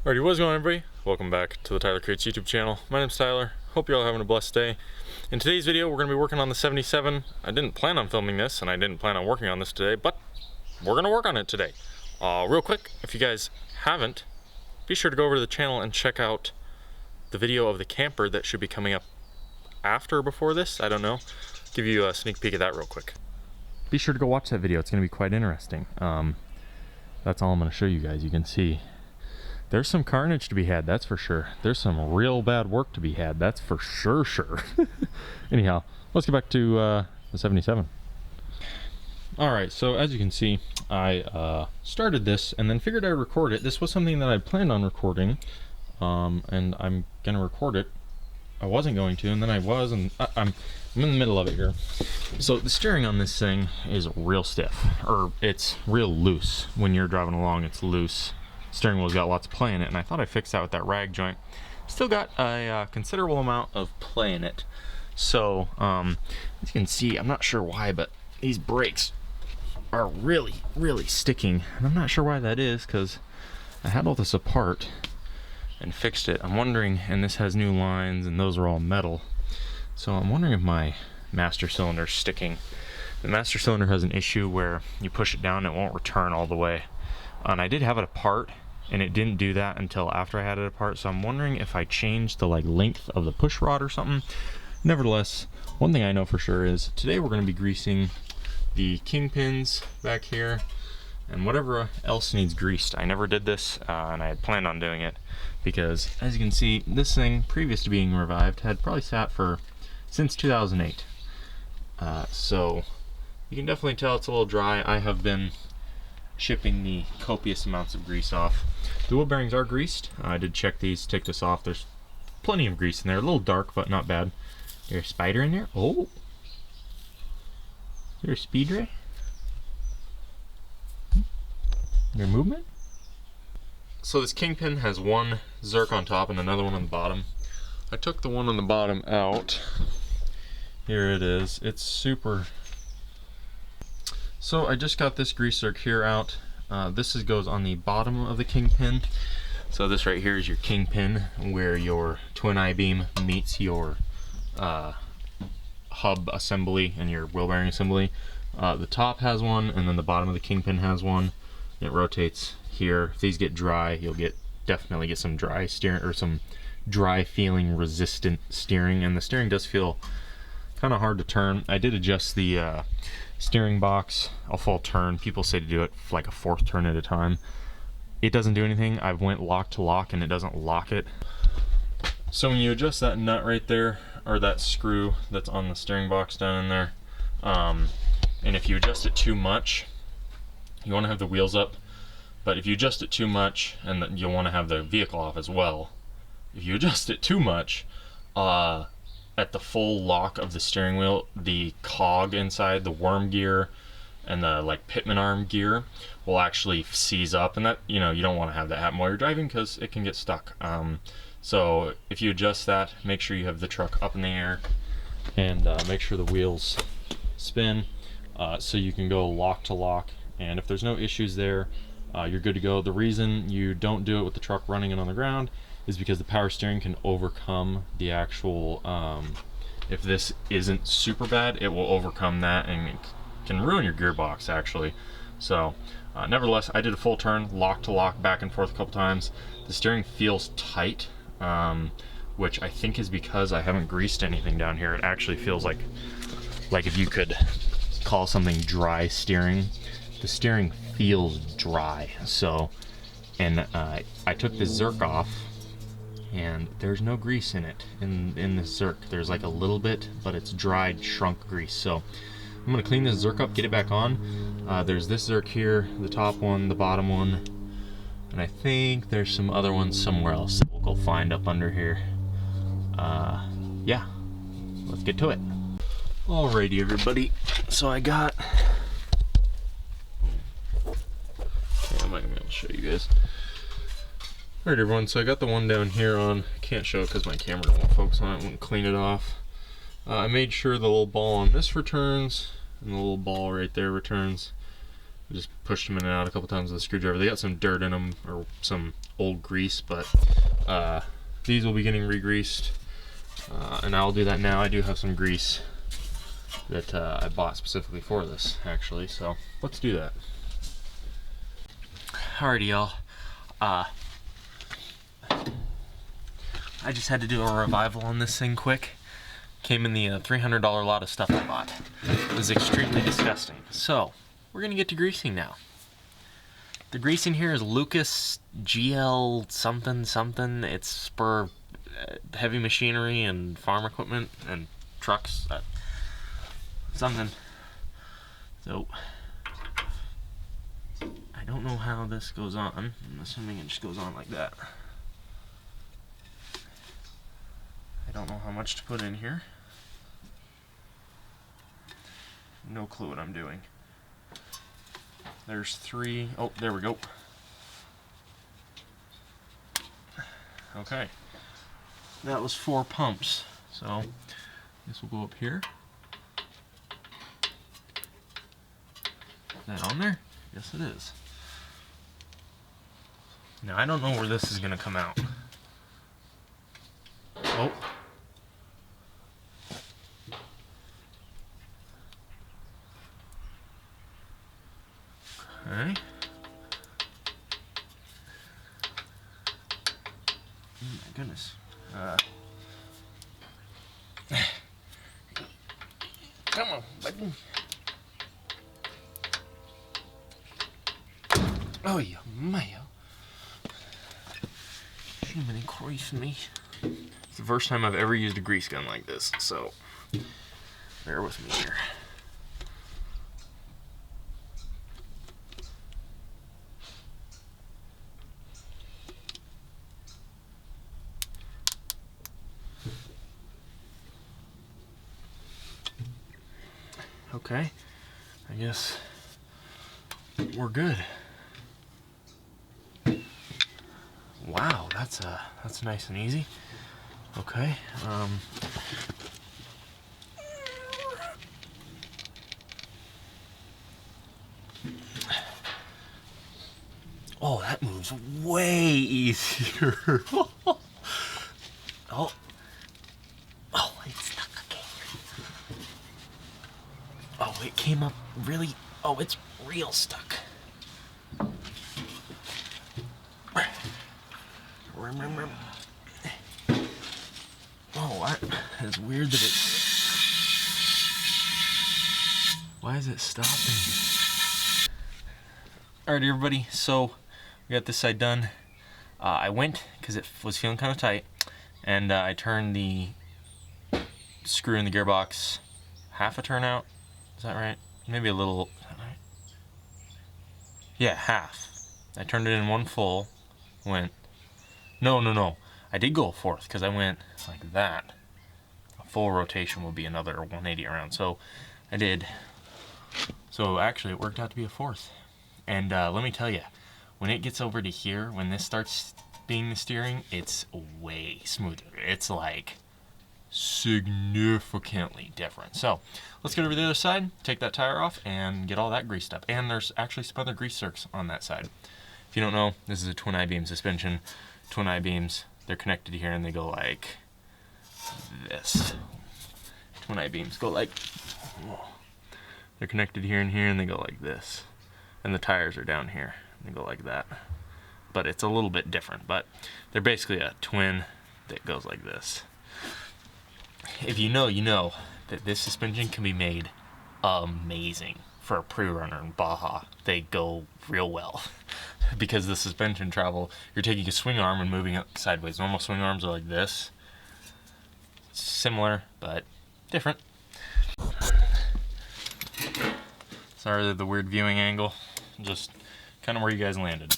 Alrighty, what's going on, everybody? Welcome back to the Tyler Creates YouTube channel. My name's Tyler. Hope you're all having a blessed day. In today's video, we're going to be working on the 77. I didn't plan on filming this, and I didn't plan on working on this today, but we're going to work on it today. Real quick, if you guys haven't, be sure to go over to the channel and check out the video of the camper that should be coming up after or before this. I don't know. Give you a sneak peek of that real quick. Be sure to go watch that video. It's going to be quite interesting. That's all I'm going to show you guys. You can see there's some carnage to be had, that's for sure. There's some real bad work to be had, that's for sure. Anyhow, let's get back to the 77. Alright, so as you can see, I started this and then figured I'd record it. This was something that I planned on recording, and I'm gonna record it. I wasn't going to, and then I was, and I'm in the middle of it here. So the steering on this thing is real stiff, or it's real loose. When you're driving along, it's loose. Steering wheel's got lots of play in it, and I thought I fixed that with that rag joint. Still got a considerable amount of play in it. So as you can see, I'm not sure why, but these brakes are really sticking, and I'm not sure why that is, because I had all this apart and fixed it. I'm wondering, and this has new lines and those are all metal, so I'm wondering if my master cylinder's sticking. The master cylinder has an issue where you push it down and it won't return all the way, and I did have it apart and it didn't do that until after I had it apart, so I'm wondering if I changed the length of the push rod or something. Nevertheless, one thing I know for sure is today we're going to be greasing the kingpins back here and whatever else needs greased. I never did this, and I had planned on doing it because, as you can see, this thing, previous to being revived, had probably sat for since 2008. So you can definitely tell it's a little dry. I have been shipping the copious amounts of grease off. The wheel bearings are greased. I did check these, take this off. There's plenty of grease in there. A little dark, but not bad. There's a spider in there. Oh! Is there a speed ray? Is there movement? So this kingpin has one zerk on top and another one on the bottom. I took the one on the bottom out. Here it is. It's super... So I just got this grease zerk here out. This goes on the bottom of the kingpin. So this right here is your kingpin, where your twin I-beam meets your hub assembly and your wheel bearing assembly. The top has one, and then the bottom of the kingpin has one. It rotates here. If these get dry, you'll definitely get some dry steering, or some dry feeling resistant steering, and the steering does feel kind of hard to turn. I did adjust the steering box a full turn. People say to do it like a fourth turn at a time. It doesn't do anything. I've went lock to lock and it doesn't lock it. So when you adjust that nut right there, or that screw that's on the steering box down in there, and if you adjust it too much, you want to have the wheels up, but if you adjust it too much, and you'll want to have the vehicle off as well, if you adjust it too much, at the full lock of the steering wheel, the cog inside, the worm gear and the pitman arm gear will actually seize up, and that, you don't want to have that happen while you're driving because it can get stuck. So if you adjust that, make sure you have the truck up in the air, and make sure the wheels spin, so you can go lock to lock, and if there's no issues there, you're good to go. The reason you don't do it with the truck running and on the ground is because the power steering can overcome the actual, if this isn't super bad, it will overcome that and it can ruin your gearbox actually. So nevertheless, I did a full turn, lock to lock, back and forth a couple times. The steering feels tight, which I think is because I haven't greased anything down here. It actually feels like if you could call something dry steering, the steering feels dry. So, and I took the zerk off, and there's no grease in it, in this zerk. There's a little bit, but it's dried, shrunk grease. So I'm gonna clean this zerk up, get it back on. There's this zerk here, the top one, the bottom one, and I think there's some other ones somewhere else that we'll go find up under here. Yeah, let's get to it. Alrighty, everybody. So I got... Okay, I'm not gonna be able to show you guys. Alright everyone, so I got the one down here on, I can't show it because my camera won't focus on it, won't clean it off. I made sure the little ball on this returns, and the little ball right there returns. I just pushed them in and out a couple times with a screwdriver. They got some dirt in them, or some old grease, but these will be getting re-greased, and I'll do that now. I do have some grease that I bought specifically for this, actually, so let's do that. Alrighty, y'all. I just had to do a revival on this thing quick. Came in the $300 lot of stuff I bought. It was extremely disgusting. So, we're gonna get to greasing now. The grease in here is Lucas GL something something. It's for heavy machinery and farm equipment and trucks. Something. So, I don't know how this goes on. I'm assuming it just goes on like that. I don't know how much to put in here. No clue what I'm doing. There's 3. Oh, there we go. Okay. That was 4 pumps. So, this will go up here. Is that on there? Yes, it is. Now, I don't know where this is going to come out. Oh. Okay. Oh my goodness. Come on, buddy. Oh, you mayo. Jiminy Christ me. It's the first time I've ever used a grease gun like this, so bear with me here. Okay, I guess we're good. Wow, that's nice and easy. Okay, oh, that moves way easier. Oh, it's stuck again. Oh, it came up really, oh, it's real stuck. Oh, it's weird that why is it stopping? Alright, everybody, so we got this side done. I went, because it was feeling kind of tight, and I turned the screw in the gearbox half a turn out. Is that right? Maybe a little, is that right? Yeah, half. I turned it in one full, went, no. I did go a fourth, because I went like that. A full rotation will be another 180 around, so I did. So actually it worked out to be a fourth. And let me tell you, when it gets over to here, when this starts being the steering, it's way smoother. It's like significantly different. So let's get over to the other side, take that tire off, and get all that greased up. And there's actually some other grease zerks on that side. If you don't know, this is a twin I-beam suspension. Twin I-beams, they're connected here and they go like this. Twin I-beams go like, they're connected here and here and they go like this. And the tires are down here, they go like that. But it's a little bit different, but they're basically a twin that goes like this. If you know, you know that this suspension can be made amazing for a pre-runner in Baja. They go real well because the suspension travel, you're taking a swing arm and moving it sideways. Normal swing arms are like this. Similar, but different. Sorry the weird viewing angle, just kind of where you guys landed.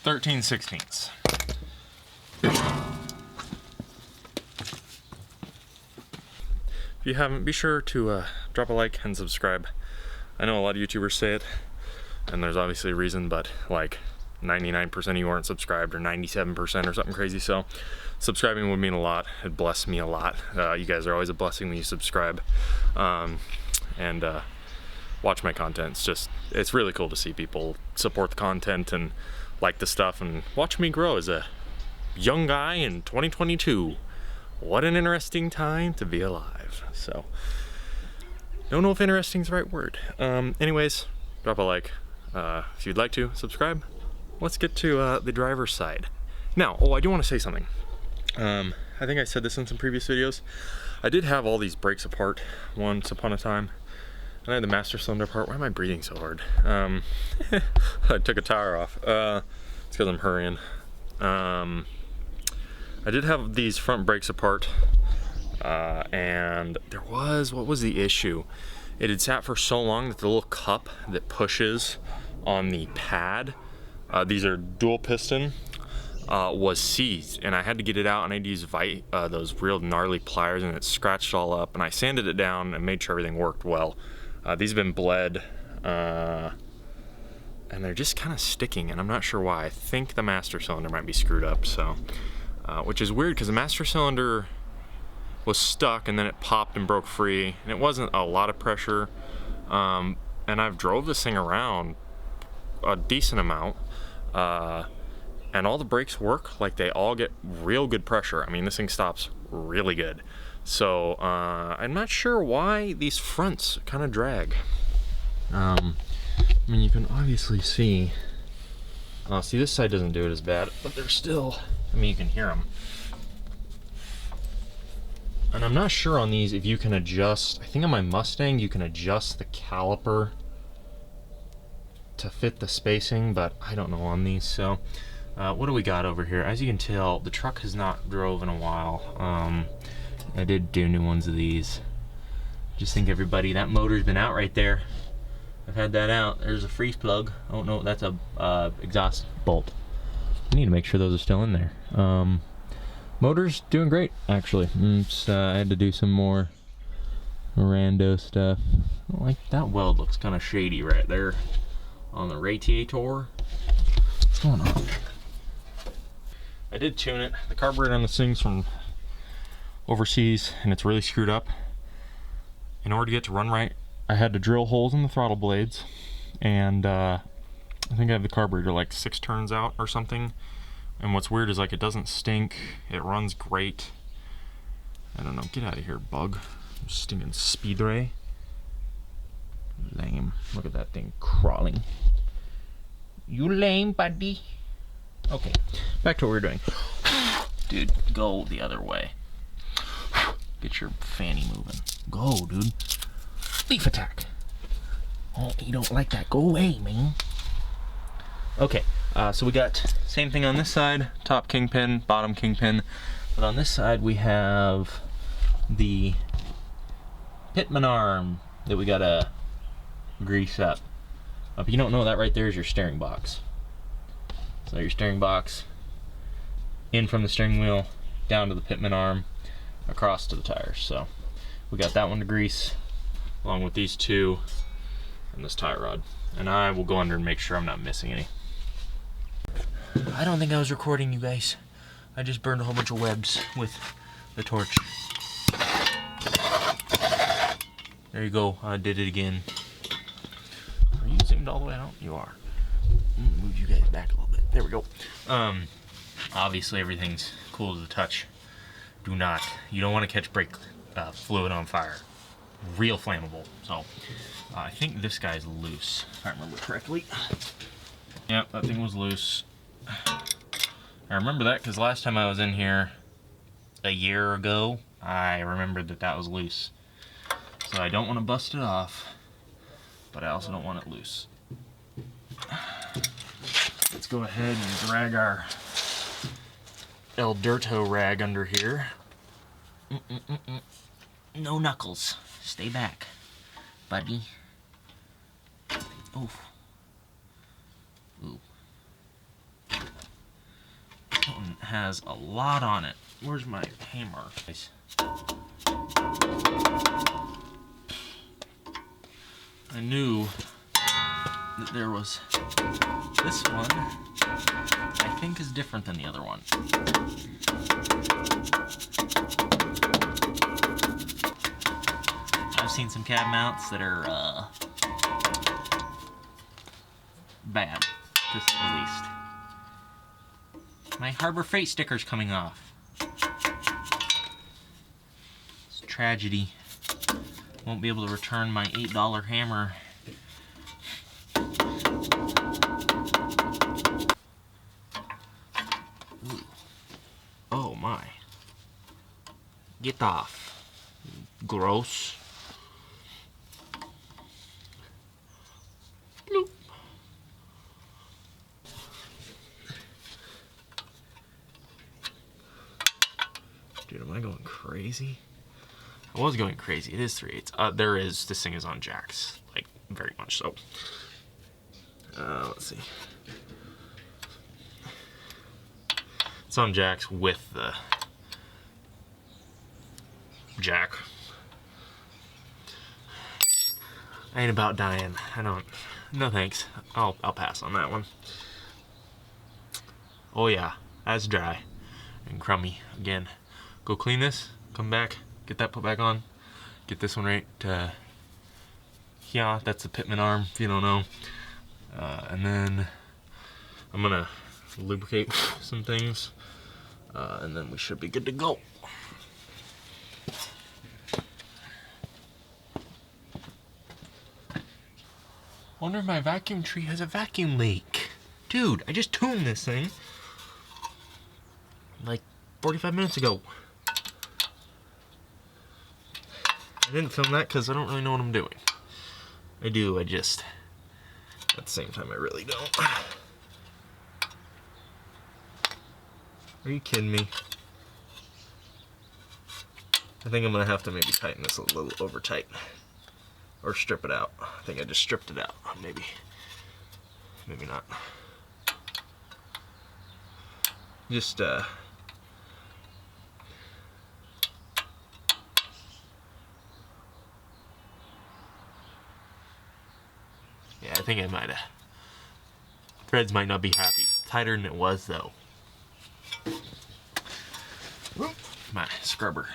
Thirteen sixteenths. if you haven't, be sure to drop a like and subscribe. I know a lot of YouTubers say it, and there's obviously a reason, but like 99% of you aren't subscribed, or 97% or something crazy, so subscribing would mean a lot. It'd bless me a lot. You guys are always a blessing when you subscribe and watch my content. It's really cool to see people support the content and like the stuff and watch me grow as a young guy in 2022. What an interesting time to be alive. So, don't know if interesting is the right word. Anyways, drop a like. If you'd like to, subscribe. Let's get to the driver's side. Now, I do want to say something. I think I said this in some previous videos. I did have all these brakes apart once upon a time. And I had the master cylinder apart. Why am I breathing so hard? I took a tire off. It's because I'm hurrying. I did have these front brakes apart. And what was the issue? It had sat for so long that the little cup that pushes on the pad, these are dual piston, was seized, and I had to get it out, and I had to use those real gnarly pliers, and it scratched all up, and I sanded it down and made sure everything worked well. These have been bled, and they're just kind of sticking, and I'm not sure why. I think the master cylinder might be screwed up, so, which is weird because the master cylinder was stuck and then it popped and broke free, and it wasn't a lot of pressure, and I've drove this thing around a decent amount, and all the brakes work. Like, they all get real good pressure. I mean, this thing stops really good. So I'm not sure why these fronts kind of drag. I mean, you can obviously see, see, this side doesn't do it as bad, but they're still, I mean, you can hear them. And I'm not sure on these if you can adjust. I think on my Mustang you can adjust the caliper to fit the spacing, but I don't know on these. So what do we got over here? As you can tell, the truck has not drove in a while. I did do new ones of these. Just think, everybody, that motor's been out right there. I've had that out. There's a freeze plug. Oh no, that's a exhaust bolt. I need to make sure those are still in there. Motor's doing great, actually. I had to do some more rando stuff. Like, that weld looks kind of shady right there on the radiator. What's going on? I did tune it. The carburetor on this thing's from overseas, and it's really screwed up. In order to get it to run right, I had to drill holes in the throttle blades, and I think I have the carburetor like 6 turns out or something. And what's weird is, like, it doesn't stink. It runs great. I don't know. Get out of here, bug. Stinking speed ray. Lame. Look at that thing crawling. You lame, buddy. Okay, back to what we were doing. Dude, go the other way. Get your fanny moving. Go, dude. Leaf attack. Oh, you don't like that. Go away, man. Okay, so we got same thing on this side. Top kingpin, bottom kingpin. But on this side we have the pitman arm that we gotta grease up. If you don't know, that right there is your steering box. So your steering box, in from the steering wheel, down to the pitman arm, across to the tires. So we got that one to grease, along with these two and this tie rod. And I will go under and make sure I'm not missing any. I don't think I was recording, you guys. I just burned a whole bunch of webs with the torch. There you go, I did it again. Are you zoomed all the way out? You are. Move you guys back a little bit. There we go. Obviously everything's cool to the touch. You don't want to catch brake fluid on fire. Real flammable. So I think this guy's loose, if I remember correctly. Yep, that thing was loose. I remember that because last time I was in here a year ago, I remembered that that was loose. So I don't want to bust it off, but I also don't want it loose. Let's go ahead and drag our El Dirto rag under here. No knuckles. Stay back, buddy. Oof. Ooh. That one has a lot on it. Where's my hammer? I knew that there was this one, I think is different than the other one. I've seen some cab mounts that are bad, to say the least. My Harbor Freight sticker's coming off. It's a tragedy. Won't be able to return my $8 hammer. Ooh. Oh my. Get off. Gross. Bloop. Dude, am I going crazy? I was going crazy. It is 3/8. This thing is on jacks, like very much so. Let's see. It's on jacks with the jack. I ain't about dying. No thanks. I'll pass on that one. Oh yeah, that's dry and crummy again. Go clean this, come back, get that put back on, get this one right. Yeah, that's the pitman arm, if you don't know. And then I'm gonna lubricate some things, and then we should be good to go. Wonder if my vacuum tree has a vacuum leak. Dude, I just tuned this thing like 45 minutes ago. I didn't film that because I don't really know what I'm doing. I do, at the same time I really don't. Are you kidding me? I think I'm gonna have to maybe tighten this a little over tight. Or strip it out. I think I just stripped it out. Maybe not. Just yeah, I think I might have. Threads might not be happy. Tighter than it was though. My scrubber.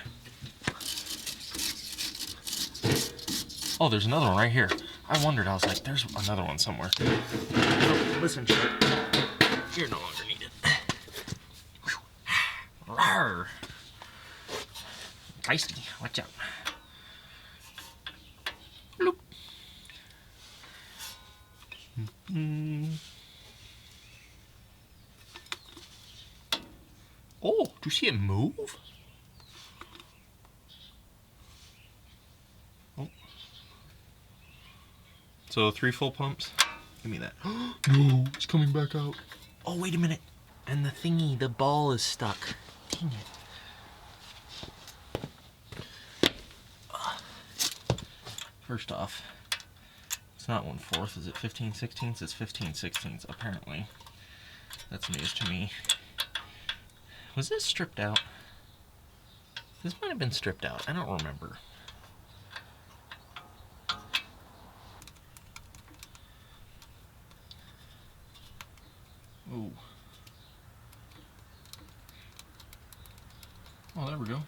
Oh, there's another one right here. I wondered, I was like, there's another one somewhere. Oh, listen, Chip. You're no longer needed. Rawr. Feisty, watch out. Bloop. Oh, do you see it move? Oh. So 3 full pumps. Give me that. No, it's coming back out. Oh, wait a minute. And the thingy, the ball is stuck. Dang it. First off, it's not 1/4. Is it 15/16? It's 15/16 apparently. That's news to me. Was this stripped out? This might have been stripped out. I don't remember. Ooh. Oh, there we go.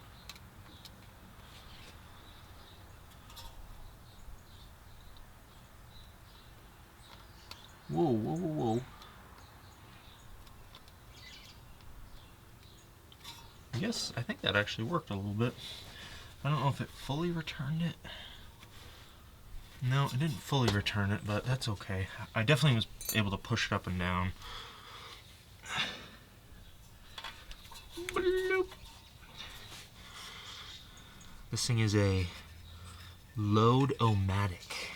Whoa, whoa, whoa, whoa. Yes, I think that actually worked a little bit. I don't know if it fully returned it. No, it didn't fully return it, but that's okay. I definitely was able to push it up and down. Bloop. This thing is a load-o-matic.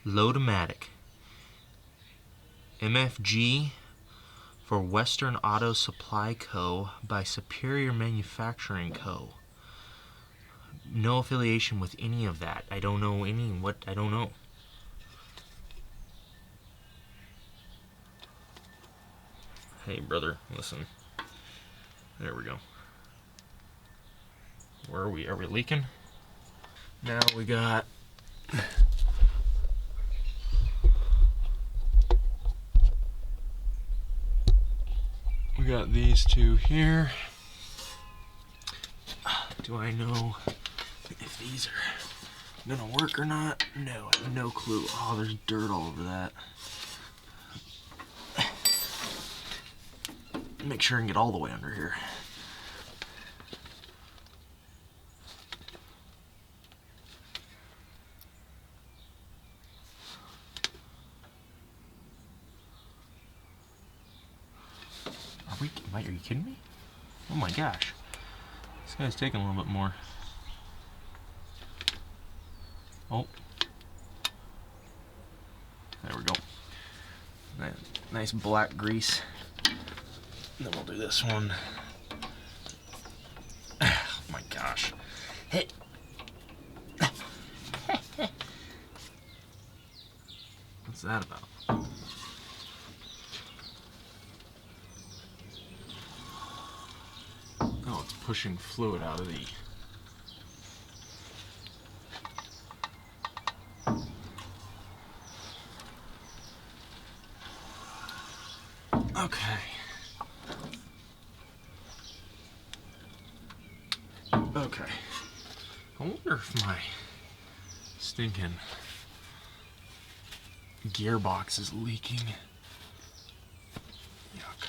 Load-o-matic. MFG for Western Auto Supply Co. by Superior Manufacturing Co. No affiliation with any of that. I don't know I don't know. Hey brother, listen. There we go. Where are we? Are we leaking? Now we got these two here. Do I know if these are gonna work or not? No, I have no clue. Oh, there's dirt all over that. Make sure I can get all the way under here. Are you kidding me? Oh my gosh. This guy's taking a little bit more. Oh. There we go. Nice black grease. And then we'll do this one. Oh my gosh. Hey. What's that about? Oh, it's pushing fluid out of the... Okay. Okay. I wonder if my stinking gearbox is leaking. Yuck.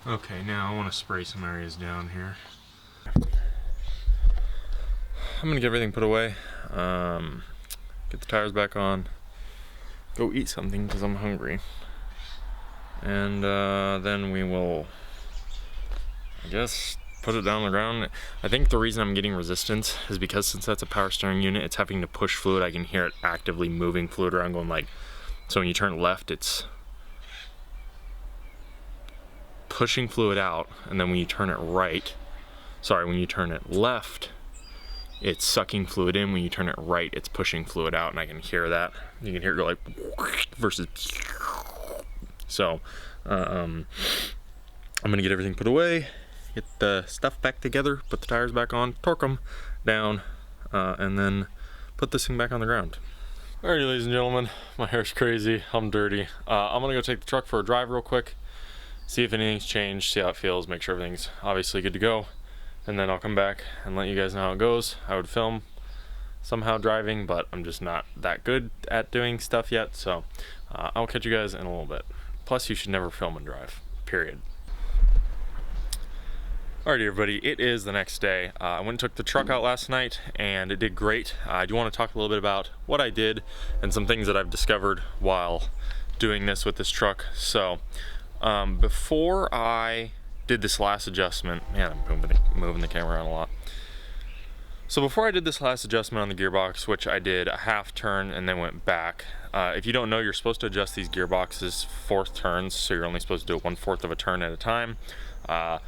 Okay, now I want to spray some areas down here. I'm gonna get everything put away, get the tires back on, go eat something because I'm hungry, and then we will, I guess, put it down on the ground. I think the reason I'm getting resistance is because since that's a power steering unit, it's having to push fluid. I can hear it actively moving fluid around, going like, so when you turn left, it's pushing fluid out, and then when you turn it right, sorry, when you turn it left, it's sucking fluid in. When you turn it right, it's pushing fluid out, and I can hear that. You can hear it go like versus. So I'm gonna get everything put away, get the stuff back together, put the tires back on, torque them down, and then put this thing back on the ground. Alrighty, ladies and gentlemen, my hair's crazy, I'm dirty. I'm gonna go take the truck for a drive real quick, see if anything's changed, see how it feels, make sure everything's obviously good to go. And then I'll come back and let you guys know how it goes. I would film somehow driving, but I'm just not that good at doing stuff yet, so I'll catch you guys in a little bit. Plus, you should never film and drive, period. Alrighty everybody, it is the next day. I went and took the truck out last night and it did great. I do want to talk a little bit about what I did and some things that I've discovered while doing this with this truck. So before I did this last adjustment, man, I'm moving the camera around a lot. So before I did this last adjustment on the gearbox, which I did a half turn and then went back, if you don't know, you're supposed to adjust these gearboxes 4th turns, so you're only supposed to do it 1/4 of a turn at a time. I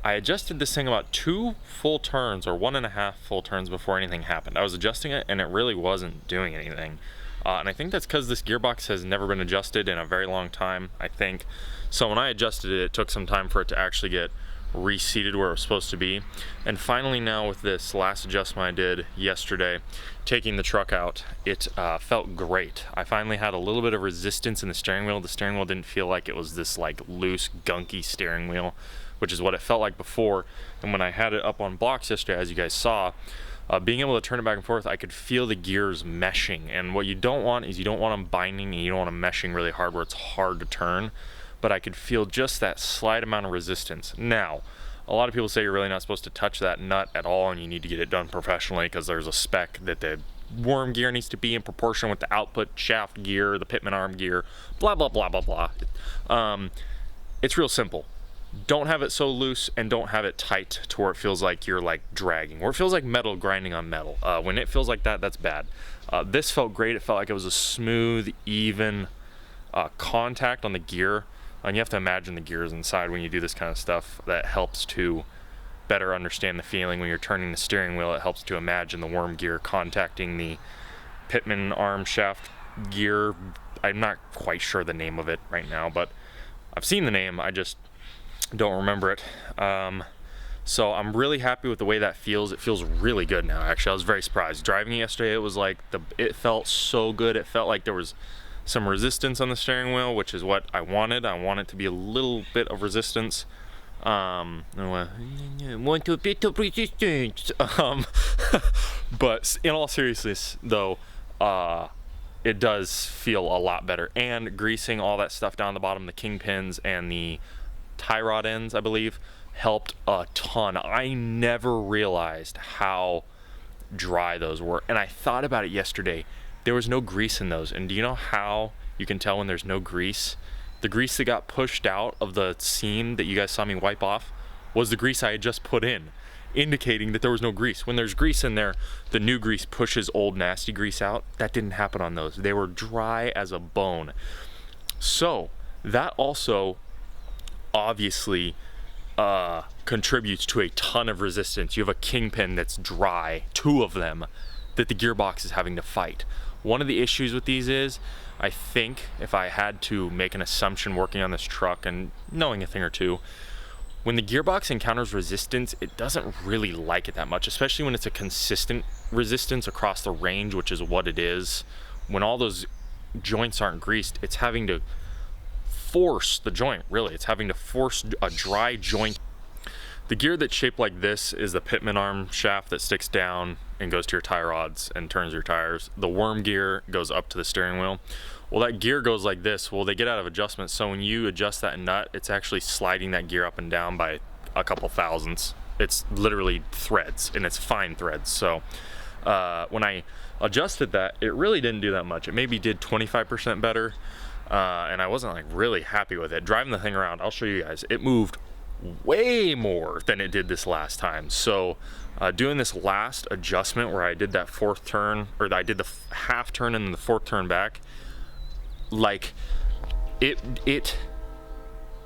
adjusted this thing about 2 full turns or 1.5 full turns before anything happened. I was adjusting it and it really wasn't doing anything. And I think that's because this gearbox has never been adjusted in a very long time, I think. So when I adjusted it, it took some time for it to actually get reseated where it was supposed to be. And finally now with this last adjustment I did yesterday, taking the truck out, it felt great. I finally had a little bit of resistance in the steering wheel. The steering wheel didn't feel like it was this like loose, gunky steering wheel, which is what it felt like before. And when I had it up on blocks yesterday, as you guys saw, being able to turn it back and forth, I could feel the gears meshing. And what you don't want is you don't want them binding and you don't want them meshing really hard where it's hard to turn. But I could feel just that slight amount of resistance. Now, a lot of people say you're really not supposed to touch that nut at all and you need to get it done professionally because there's a spec that the worm gear needs to be in proportion with the output shaft gear, the pitman arm gear, blah, blah, blah, blah, blah. It's real simple. Don't have it so loose and don't have it tight to where it feels like you're like dragging, where it feels like metal grinding on metal. When it feels like that, that's bad. This felt great. It felt like it was a smooth, even contact on the gear. And you have to imagine the gears inside when you do this kind of stuff. That helps to better understand the feeling when you're turning the steering wheel. It helps to imagine the worm gear contacting the pitman arm shaft gear. I'm not quite sure the name of it right now, but I've seen the name, I just don't remember it. So I'm really happy with the way that feels. It feels really good now, actually. I was very surprised. Driving it yesterday, it was like, it felt so good. It felt like there was some resistance on the steering wheel, which is what I wanted. I want it to be a little bit of resistance. Want a bit of resistance. But in all seriousness, though, it does feel a lot better. And greasing all that stuff down the bottom, the kingpins and the tie rod ends, I believe, helped a ton. I never realized how dry those were, and I thought about it yesterday. There was no grease in those, and do you know how you can tell when there's no grease? The grease that got pushed out of the seam that you guys saw me wipe off was the grease I had just put in, indicating that there was no grease. When there's grease in there, the new grease pushes old nasty grease out. That didn't happen on those. They were dry as a bone. So that also obviously contributes to a ton of resistance. You have a kingpin that's dry, 2 of them, that the gearbox is having to fight. One of the issues with these is, I think, if I had to make an assumption working on this truck and knowing a thing or two, when the gearbox encounters resistance, it doesn't really like it that much, especially when it's a consistent resistance across the range, which is what it is. When all those joints aren't greased, it's having to force the joint, really. It's having to force a dry joint. The gear that's shaped like this is the pitman arm shaft that sticks down and goes to your tie rods and turns your tires. The worm gear goes up to the steering wheel. Well, that gear goes like this. Well, they get out of adjustment, so when you adjust that nut, it's actually sliding that gear up and down by a couple thousandths. It's literally threads, and it's fine threads. So when I adjusted that, it really didn't do that much. It maybe did 25% better. And I wasn't like really happy with it. Driving the thing around, I'll show you guys, it moved way more than it did this last time. So doing this last adjustment where I did that 4th turn, or I did the half turn and then the 4th turn back, like it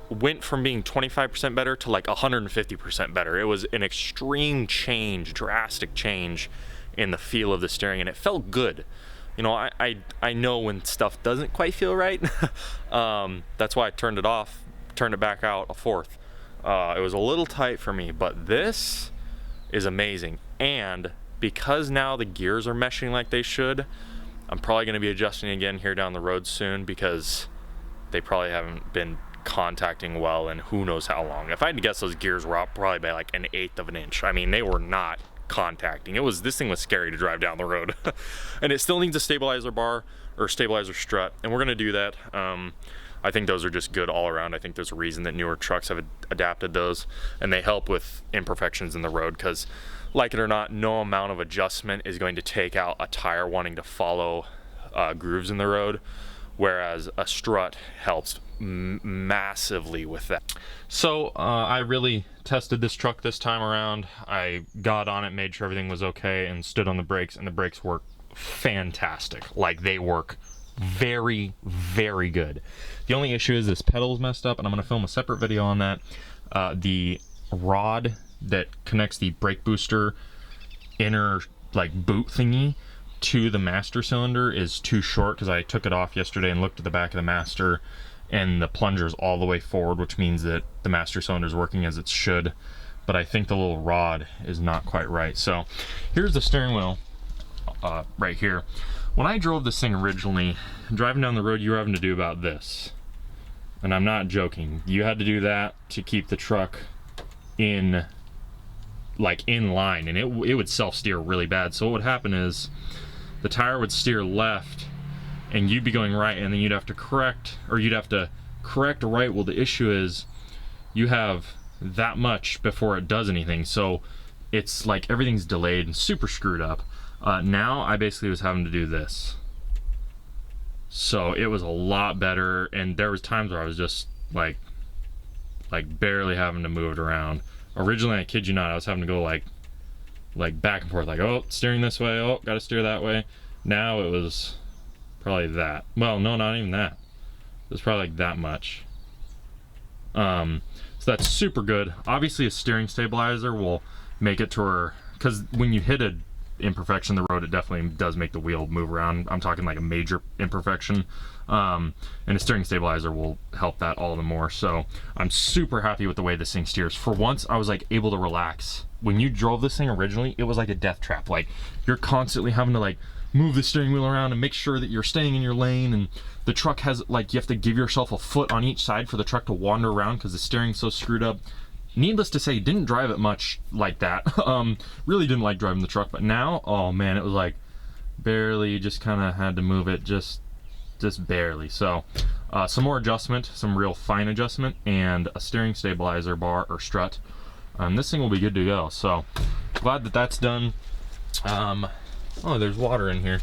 went from being 25% better to like 150% better. It was an extreme change, drastic change in the feel of the steering, and it felt good. You know, I know when stuff doesn't quite feel right. That's why I turned it off, turned it back out a 4th. It was a little tight for me, but this is amazing. And because now the gears are meshing like they should, I'm probably going to be adjusting again here down the road soon, because they probably haven't been contacting well in who knows how long. If I had to guess, those gears were up probably by like 1/8 of an inch. I mean, they were not contacting. This thing was scary to drive down the road. And it still needs a stabilizer bar or stabilizer strut, and we're going to do that. I think those are just good all around. I think there's a reason that newer trucks have adapted those, and they help with imperfections in the road, because like it or not, no amount of adjustment is going to take out a tire wanting to follow grooves in the road, whereas a strut helps massively with that. So I really tested this truck this time around. I got on it, made sure everything was okay, and stood on the brakes, and the brakes work fantastic. Like, they work very, very good. The only issue is this pedal's messed up, and I'm going to film a separate video on that. The rod that connects the brake booster inner like boot thingy to the master cylinder is too short, because I took it off yesterday and looked at the back of the master, and the plunger's all the way forward, which means that the master cylinder is working as it should, but I think the little rod is not quite right. So here's the steering wheel right here. When I drove this thing originally, driving down the road, you were having to do about this, and I'm not joking. You had to do that to keep the truck in line, and it would self-steer really bad. So what would happen is the tire would steer left and you'd be going right, and then you'd have to correct right. Well, the issue is you have that much before it does anything, so it's like everything's delayed and super screwed up. Now I basically was having to do this, so it was a lot better, and there was times where I was just like barely having to move it around. Originally, I kid you not, I was having to go like back and forth, like, oh, steering this way, oh, gotta steer that way. Now it was probably that. Well, no, not even that. It was probably like that much. So So that's super good. Obviously a steering stabilizer will make it to where, because when you hit an imperfection in the road, it definitely does make the wheel move around. I'm talking like a major imperfection. And a steering stabilizer will help that all the more. So I'm super happy with the way this thing steers. For once, I was like able to relax. When you drove this thing originally, it was like a death trap. Like you're constantly having to like move the steering wheel around and make sure that you're staying in your lane, and the truck has like, you have to give yourself a foot on each side for the truck to wander around because the steering's so screwed up. Needless to say, didn't drive it much like that. Really didn't like driving the truck, but now, oh man, it was like barely, just kind of had to move it just barely. So some more adjustment, some real fine adjustment, and a steering stabilizer bar or strut. This thing will be good to go. So glad that that's done. Oh, there's water in here.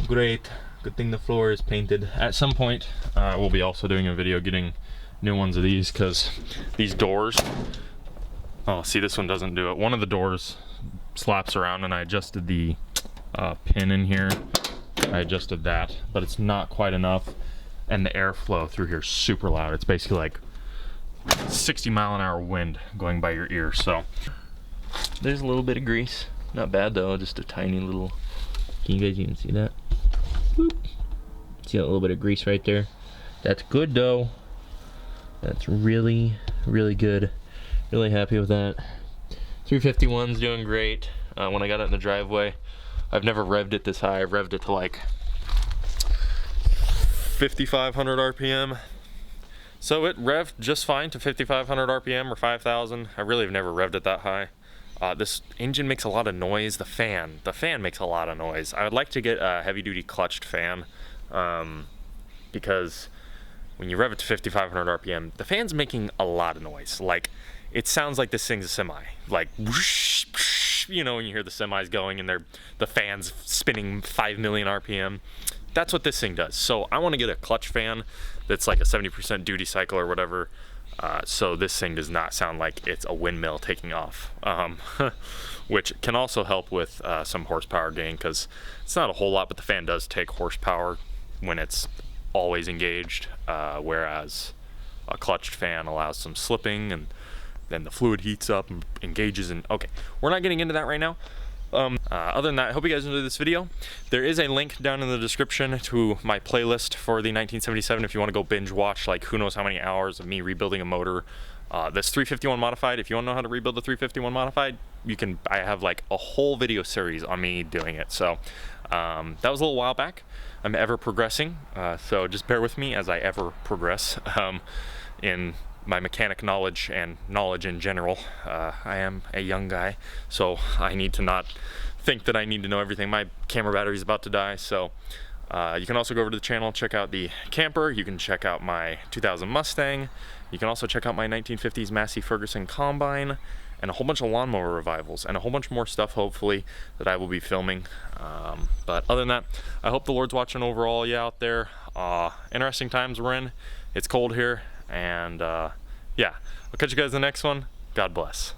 Great. Good thing the floor is painted. At some point, we'll be also doing a video getting new ones of these, because these doors, oh, see, this one doesn't do it. One of the doors slaps around, and I adjusted the pin in here. I adjusted that, but it's not quite enough, and the airflow through here is super loud. It's basically like 60-mile-an-hour wind going by your ear. So there's a little bit of grease. Not bad though, just a tiny little, can you guys even see that? Boop. See that little bit of grease right there? That's good though. That's really, really good. Really happy with that. 351's doing great. When I got it in the driveway, I've never revved it this high. I've revved it to like 5,500 RPM. So it revved just fine to 5,500 RPM or 5,000. I really have never revved it that high. This engine makes a lot of noise. The fan makes a lot of noise. I would like to get a heavy-duty clutched fan, because when you rev it to 5,500 RPM, the fan's making a lot of noise. Like, it sounds like this thing's a semi. Like, whoosh, whoosh, you know, when you hear the semis going and the fan's spinning 5 million RPM. That's what this thing does. So I want to get a clutch fan that's like a 70% duty cycle or whatever. So this thing does not sound like it's a windmill taking off, which can also help with some horsepower gain, because it's not a whole lot, but the fan does take horsepower when it's always engaged, whereas a clutched fan allows some slipping, and then the fluid heats up and engages. And okay, we're not getting into that right now. Other than that, I hope you guys enjoyed this video. There is a link down in the description to my playlist for the 1977 if you want to go binge watch like who knows how many hours of me rebuilding a motor. This 351 modified, if you want to know how to rebuild the 351 modified, I have like a whole video series on me doing it. So that was a little while back. I'm ever progressing, so just bear with me as I ever progress in my mechanic knowledge and knowledge in general. I am a young guy, so I need to not think that I need to know everything. My camera battery is about to die, so you can also go over to the channel, check out the camper. You can check out my 2000 Mustang. You can also check out my 1950s Massey Ferguson Combine, and a whole bunch of lawnmower revivals, and a whole bunch more stuff, hopefully, that I will be filming. But other than that, I hope the Lord's watching over all you out there. Interesting times we're in. It's cold here, and yeah, I'll catch you guys in the next one. God bless.